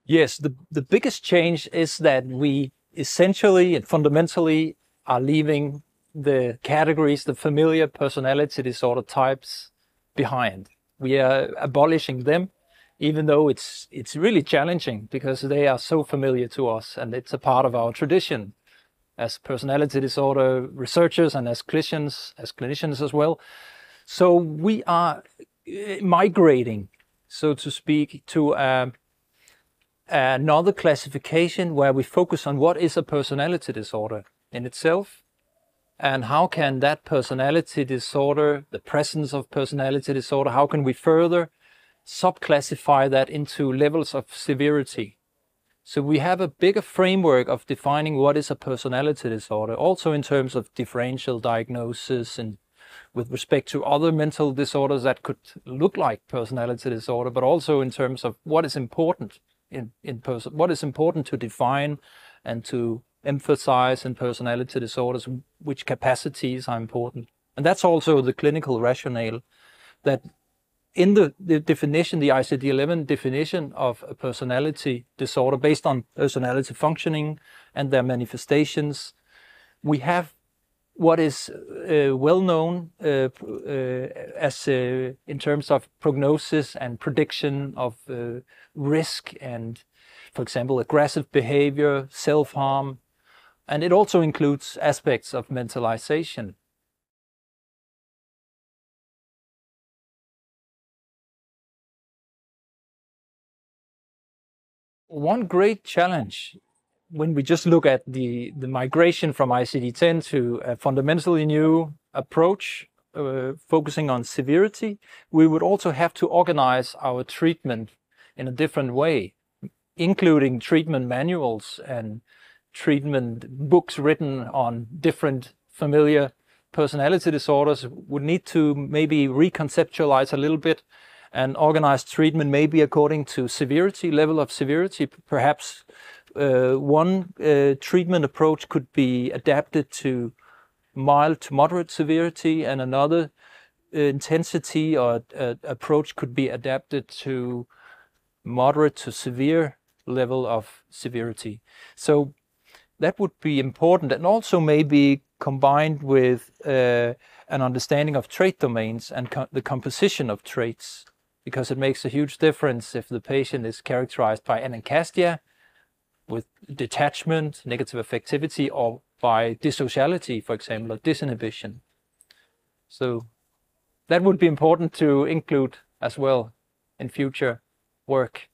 Yes, the biggest change is that we essentially and fundamentally are leaving the categories, the familiar personality disorder types behind. We are abolishing them, even though it's really challenging because they are so familiar to us and it's a part of our tradition as personality disorder researchers and as clinicians as well. So we are migrating, so to speak, to another classification where we focus on what is a personality disorder in itself and how can that personality disorder, the presence of personality disorder, how can we further subclassify that into levels of severity. So we have a bigger framework of defining what is a personality disorder, also in terms of differential diagnosis and with respect to other mental disorders that could look like personality disorder, but also in terms of what is important what is important to define and to emphasize in personality disorders, which capacities are important. And that's also the clinical rationale that in the definition, the ICD-11 definition of a personality disorder based on personality functioning and their manifestations, we have what is well known as in terms of prognosis and prediction of risk and, for example, aggressive behavior, self-harm, and it also includes aspects of mentalization. One great challenge when we just look at the migration from ICD-10 to a fundamentally new approach focusing on severity, we would also have to organize our treatment in a different way, including treatment manuals and treatment books written on different familiar personality disorders would need to maybe reconceptualize a little bit and organize treatment maybe according to severity, level of severity. Perhaps one treatment approach could be adapted to mild to moderate severity, and another intensity or approach could be adapted to moderate to severe level of severity. So that would be important, and also maybe combined with an understanding of trait domains and the composition of traits, because it makes a huge difference if the patient is characterized by anancastia with detachment, negative affectivity, or by dissociality, for example, or disinhibition. So that would be important to include as well in future work.